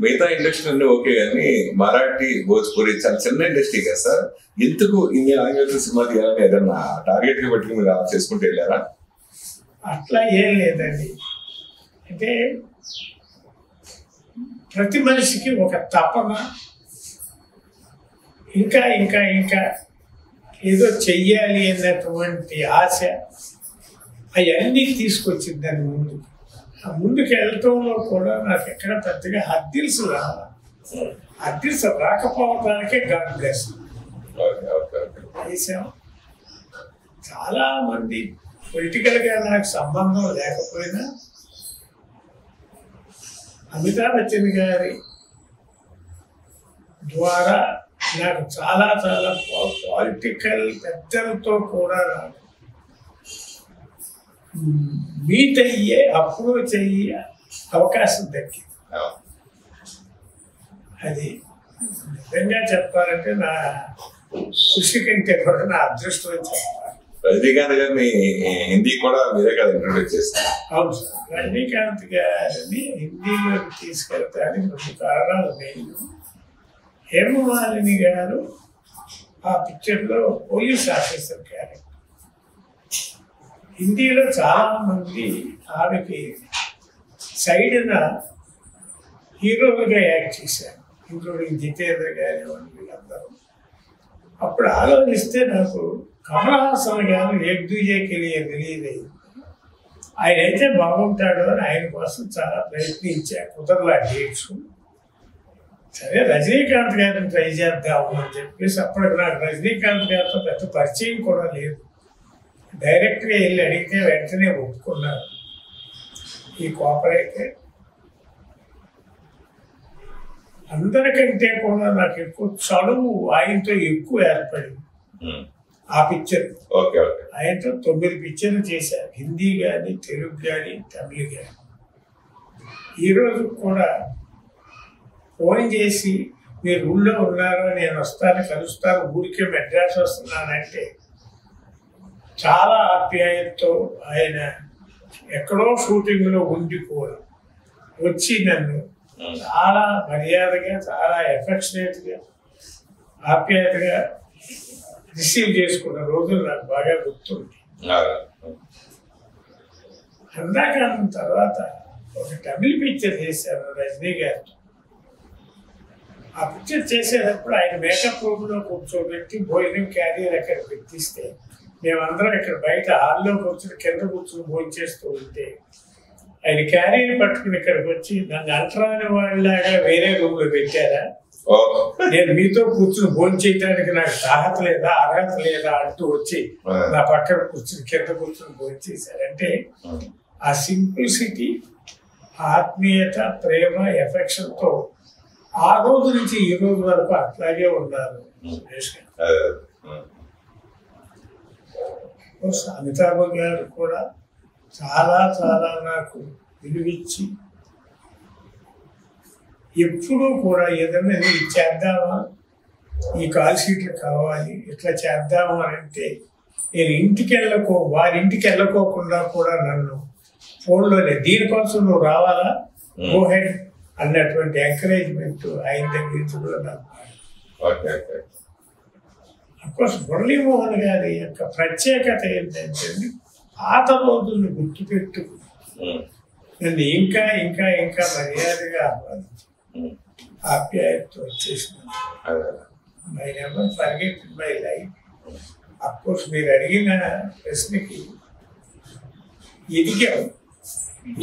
మిగతా ఇండస్ట్రీ అన్ని ఓకే కానీ మరాఠీ భోజ్పురి చాలా చిన్న ఇండస్ట్రీ కదా సార్. ఎందుకు ఇన్ని లాంగ్వేజ్ సినిమా తీయాలని ఏదన్నా టార్గెట్ గా పెట్టుకుని మీరు అలా చేసుకుంటూ వెళ్ళారా? అట్లా ఏం లేదండి. అంటే ప్రతి మనిషికి ఒక తపన, ఇంకా ఇంకా ఇంకా ఏదో చెయ్యాలి అన్నటువంటి ఆశ అవన్నీ తీసుకొచ్చింది దాని ముందుకు. ఆ ముందుకు వెళ్ళటంలో కూడా నాకు ఎక్కడ పెద్దగా హద్దిల్స్ రావాలి. హద్దిల్స్ రాకపోవడానికే గాడ్ బ్లెస్ చేసాం. చాలా మంది పొలిటికల్గా నాకు సంబంధం లేకపోయినా అమితాబ్ బచ్చన్ గారి ద్వారా నాకు చాలా చాలా పొలిటికల్ పెద్దలతో కూడా నాకు మీట్ అయ్యే అప్రోచ్ అయ్యే అవకాశం దక్కింది. అది నిజంగా చెప్పాలంటే నా కృషి కంటే కూడా నా అదృష్టం అని చెప్పాలి. రజనీకాంత్ గారిని హిందీ కూడా మీరే కదా ఇంట్రొడ్యూస్ చేస్తారు? అవును సార్, రజనీకాంత్ గారిని హిందీలోకి తీసుకెళ్తానికి 2 కారణాలు మెయిన్. హేమమాలిని గారు ఆ పిక్చర్లో పోలీస్ ఆఫీసర్ క్యారెక్టర్. హిందీలో చాలా మంది ఆమెకి సైడ్న హీరోలుగా యాక్ట్ చేశారు, ఇంక్లూడింగ్ జితేంద్ర గారి వీళ్ళందరూ. అప్పుడు ఆలోచిస్తే నాకు కమల్ హాసన్ గారు ఏక్ దూజేకి రిలీజ్ అయింది. ఆయన అయితే బాగుంటాడు అని ఆయన కోసం చాలా ప్రయత్నించా, కుదరలా డేట్స్. సరే రజనీకాంత్ గారిని ట్రై చేద్దాము అని చెప్పేసి అప్పటికి నాకు రజనీకాంత్ గారితో పెద్ద పరిచయం కూడా లేదు. డైరెక్ట్గా వెళ్ళి అడిగితే వెంటనే ఒప్పుకున్నారు. ఈ కోఆపరేట్ అందరికంటే కూడా నాకు ఎక్కువ చదువు ఆయనతో ఎక్కువ ఏర్పడింది. ఆ పిక్చర్ ఆయనతో 9 పిక్చర్లు చేశారు, హిందీ కానీ తెలుగు కానీ తమిళ్ కానీ. ఈరోజు కూడా ఫోన్ చేసి మీరు ఊళ్ళో ఉన్నారో నేను వస్తాను కలుస్తాను, ఊరికే మెడ్రాస్ వస్తున్నానంటే చాలా ఆప్యాయతతో ఆయన ఎక్కడో షూటింగ్లో ఉండి కూడా వచ్చి నన్ను చాలా మర్యాదగా చాలా ఎఫెక్షనేట్గా ఆప్యాయతగా రిసీవ్ చేసుకున్న రోజులు నాకు బాగా గుర్తుంది. అందాకాలం తర్వాత ఒక తమిళ్ పిక్చర్ చేశాను రజనీ గారితో. ఆ పిక్చర్ చేసేటప్పుడు ఆయన మేకప్ రూమ్లో కూర్చోబెట్టి భోజనం క్యారియర్ అక్కడ పెట్టిస్తే మేమందరం ఇక్కడ బయట హాల్లో కూర్చొని కింద కూర్చొని భోజనం చేస్తూ ఉంటే ఆయన క్యారియర్ పట్టుకుని ఇక్కడికి వచ్చి నన్ను అంటరాని వాళ్ళలాగా వేరే రూమ్లో పెట్టారా, నేను మీతో కూర్చుని భోజనం చేయడానికి నాకు తాహత లేదా అర్హత లేదా అంటూ వచ్చి నా పక్కన కూర్చుని కింద కూర్చుని భోజనం చేశారంటే ఆ సింప్లిసిటీ, ఆత్మీయత, ప్రేమ, ఎఫెక్షన్తో ఆ రోజు నుంచి ఈ రోజు వరకు అట్లాగే ఉన్నారు. అమితాబ్ గారు కూడా చాలా చాలా నాకు విలువిచ్చి ఎప్పుడూ కూడా ఏదైనా ఇది చేద్దామా, ఈ కాల్ షీట్లు కావాలి, ఇట్లా చేద్దాము అని అంటే నేను వారింటికి వెళ్ళకోకుండా కూడా నన్ను ఫోన్లోనే దీనికోసం నువ్వు రావాలా, గో హెడ్ అన్నటువంటి ఎంకరేజ్మెంట్ ఆయన దగ్గర నుంచి కూడా నాకు. అఫ్కోర్స్ మురళీమోహన్ గారి యొక్క ప్రత్యేకత ఏంటంటే పాత రోజులను గుర్తుపెట్టుకు నన్ను ఇంకా ఇంకా ఇంకా మర్యాదగా ఆప్యాయతతో వచ్చేసిన my never forget my life. Of course మీరు అడిగిన ప్రశ్నకి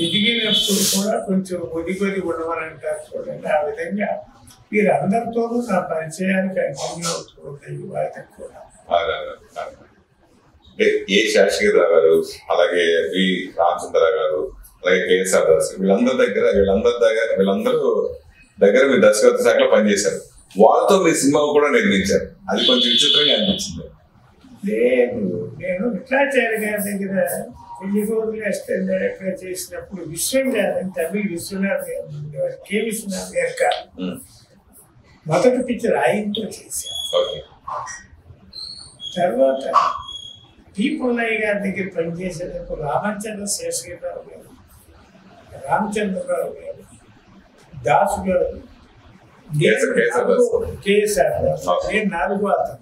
ఎదిగినప్పుడు కూడా కొంచెం ఒదిగొది ఉండమని అంటారు చూడండి. ఆ విధంగా మీరు అందరితోనూ నా పరిచయాలు కంటిన్యూ అవుతూ ఉంటాయి వాటికి కూడా. ఏ శాస్త్రీరావు గారు, అలాగే వి రామచంద్ర గారు, అలాగే కేఎస్ఆర్ దాస్, వీళ్ళందరూ దగ్గర మీరు దర్శకత్వ శాఖలో పనిచేశారు. వాళ్ళతో మీ సినిమా కూడా నిర్మించారు. అది కొంచెం విచిత్రంగా అనిపించింది. లేదు, నేను విఠలాచార్య గారి దగ్గర కొన్ని రోజులు అసిస్టెంట్ డైరెక్టర్ చేసినప్పుడు విశ్వం గారు తమిళ విశ్వనాథ్ గారు ఉండేవారు, కె విశ్వనాథ్ గారు కాదు, మొదటి పిక్చర్ ఆయనతో చేశాను. తర్వాత పి పుల్లయ్య గారి దగ్గర పనిచేసేటప్పుడు రామచంద్రరావు గారు, దాసు గారు, కేఎస్ఆర్ నేను 4వ అతను.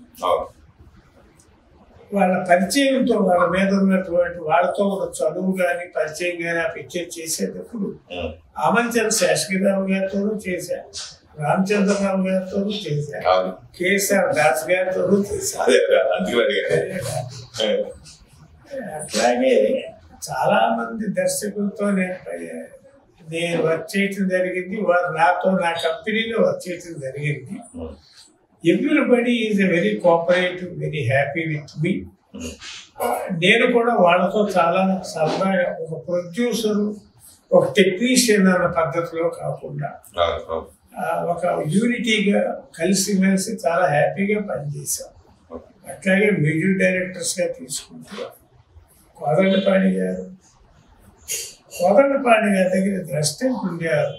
వాళ్ళ పరిచయంతో వాళ్ళ మీద ఉన్నటువంటి వాళ్ళతో ఉన్న చదువు కానీ పరిచయం కానీ ఆ పిక్చర్ చేసేటప్పుడు ఆమంచంద్ర శాస్త్రిరావు గారితోనూ చేశాను, రామచంద్రరావు గారితోనూ చేశాను, కేఎస్ఆర్ దాస్ గారితోనూ చేశాను. అట్లాగే చాలా మంది దర్శకులతో నేను వర్క్ చేయటం జరిగింది. వారు నాతో నా కంపెనీలో వర్క్ చేయటం జరిగింది. Everybody is a very cooperative, very happy with me. నేను కూడా వాళ్ళతో చాలా సరదాగా ఒక ప్రొడ్యూసరు, ఒక టెక్నీషియన్ అన్న పద్ధతిలో కాకుండా ఒక యూనిటీగా కలిసిమెలిసి చాలా హ్యాపీగా పనిచేశాం. అట్లాగే మ్యూజిక్ డైరెక్టర్స్గా తీసుకుంటూ కోదండపాణి గారు దగ్గర ద్రష్టంగా ఉండేవారు.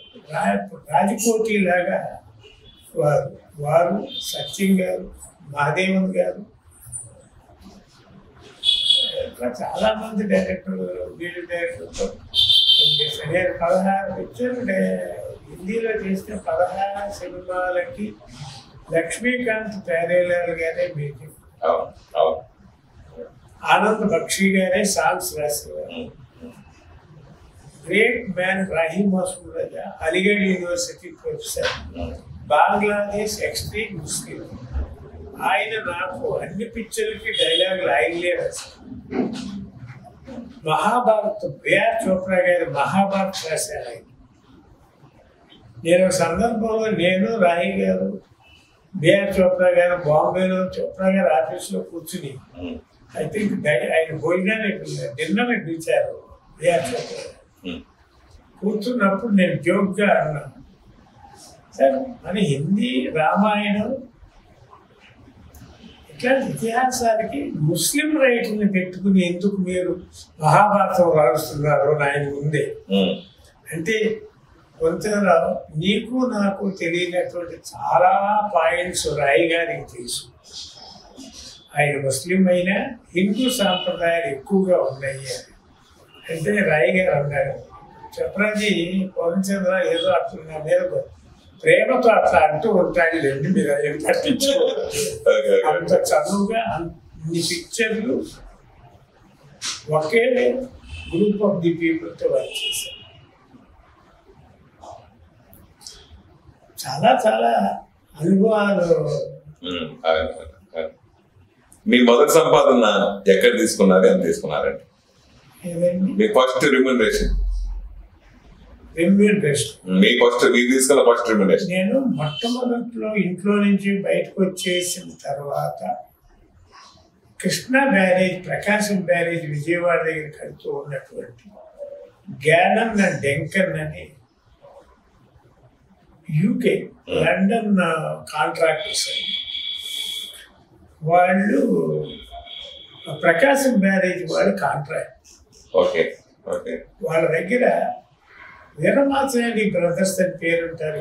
రాజకోటి లాగా వారు సత్యం గారు, మహాదేవన్ గారు, ఇంకా చాలా మంది డైరెక్టర్లు, మ్యూజిక్ డైరెక్టర్తో పనిచేశాను. నేను 16 పిక్చర్లు హిందీలో చేసిన 16 సినిమాలకి లక్ష్మీకాంత్ ప్యారేలాల్ గారే మ్యూజిక్, ఆనంద్ బక్షి గారే సాంగ్స్ రాసేవారు. Great man Rahim Masood Raja, Aligarh university professor, Bangladesh extreme Muslim. ఆయన నాకు అన్ని పిక్చర్లకి డైలాగులు ఆయనలే రాశారు. మహాభారత్ బిఆర్ చోప్రా గారి మహాభారత్ రాశారు ఆయన. నేను సందర్భంలో నేను రాహి గారు, బిఆర్ చోప్రా గారు బాంబేలో చోప్రా గారి ఆఫీస్లో కూర్చుని ఐ థింక్ ఆయన భోజనాన్ని డిన్నర్ పిలిచారు. బిఆర్ చోప్రా కూర్చున్నప్పుడు నేను జోక్గా అన్నాను, సార్ మన హిందీ రామాయణం ఇట్లాంటి ఇతిహాసానికి ముస్లిం రైట్ని పెట్టుకుని ఎందుకు మీరు మహాభారతం రాస్తున్నారు ఆయన ముందే అంటే, కొంచెంలో నీకు నాకు తెలియనటువంటి చాలా పాయింట్స్ రాయి గారికి తెలుసు. ఆయన ముస్లిం అయినా హిందూ సాంప్రదాయాలు ఎక్కువగా ఉన్నాయి అంటే రాయి గారు అన్నారు, చెప్పరాజీ పవన్చంద్ర ఏదో అట్లా మీద ప్రేమతో అట్లా అంటూ ఉంటాడు లేండి, మీరు ఏం పట్టించుకోవాలి. అంత చదువుగా అన్ని పిక్చర్లు ఒకే గ్రూప్ ఆఫ్ ది పీపుల్తో వర్క్ చేశారు. చాలా చాలా అనుభవాలు. మీ మొదటి సంపాదన ఎక్కడ తీసుకున్నారు, ఎంత తీసుకున్నారండి? మీ ఫస్ట్ రెమ్యూనరేషన్ మీరు తీసుకున్న ఫస్ట్ రెమ్యూనరేషన్? నేను మొట్టమొదట్లో ఇంట్లో నుంచి బయటకు వచ్చేసిన తర్వాత కృష్ణా బ్యారేజ్, ప్రకాశం బ్యారేజ్ విజయవాడ దగ్గర కడుతూ ఉన్నటువంటి గ్యానన్ అండ్ డెంకన్ అని యూకే లండన్ కాంట్రాక్టర్స్ వాళ్ళు ప్రకాశం బ్యారేజ్ వాళ్ళు కాంట్రాక్ట్. వాళ్ళ దగ్గర వీరమాచారి బ్రదర్స్ అని పేరుంటారు.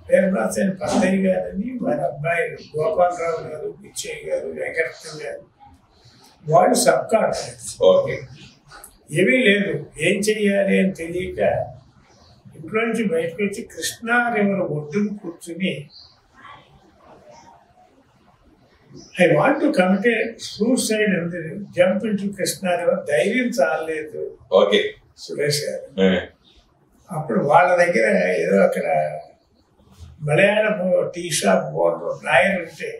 వీరమాచారి పద్దయ్య గారని వాళ్ళ అబ్బాయి గోపాలరావు గారు, పిచ్చయ్య గారు, వెంకటరత్నం గారు, వాళ్ళు సబ్ కాంట్రాక్ట్స్. ఏమీ లేదు, ఏం చెయ్యాలి అని తెలియక ఇంట్లో నుంచి బయటకు వచ్చి కృష్ణా రివర్ ఒడ్డును కూర్చుని I want to commit suicide and jump into Krishna river. ధైర్యం చాలలేదు సురేష్ గారు. అప్పుడు వాళ్ళ దగ్గర ఏదో అక్కడ మలయాళం టీ షాప్ నాయర్ ఉంటే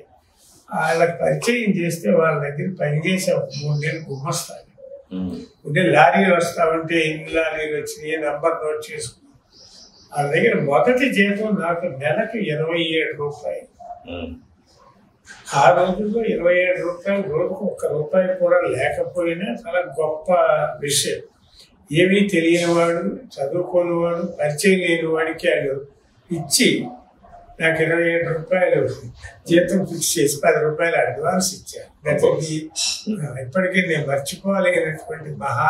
వాళ్ళకి పరిచయం చేస్తే వాళ్ళ దగ్గర పనిచేసే 3 నెలలు గుమ్మస్తాను. ఉండే లారీలు వస్తా ఉంటే ఎన్ని లారీలు వచ్చినాయి నంబర్ నోట్ చేసుకుని వాళ్ళ దగ్గర మొదటి జీతం నాకు నెలకు 27 రూపాయలు. ఆ రోజుల్లో 27 రూపాయలు రోజుకు 1 రూపాయి కూడా లేకపోయినా చాలా గొప్ప విషయం. ఏమీ తెలియనివాడు, చదువుకోనివాడు, పరిచయం లేని వాడికి వాళ్ళు ఇచ్చి నాకు 27 రూపాయలు జీతం ఫిక్స్ చేసి 10 రూపాయలు అడ్వాన్స్ ఇచ్చాను. ఇప్పటికీ నేను మర్చిపోలేనటువంటి మహా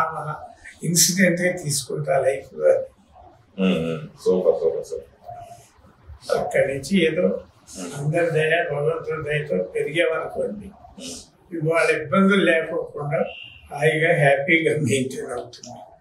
ఇన్సిడెంట్గా తీసుకుంటా లైఫ్లో. అక్కడి నుంచి ఏదో అందరి దయ భగవంతుడి దయతో పెరిగామనుకోండి, వాళ్ళ ఇబ్బందులు లేకోకుండా హాయిగా హ్యాపీగా మెయింటైన్ అవుతుంది.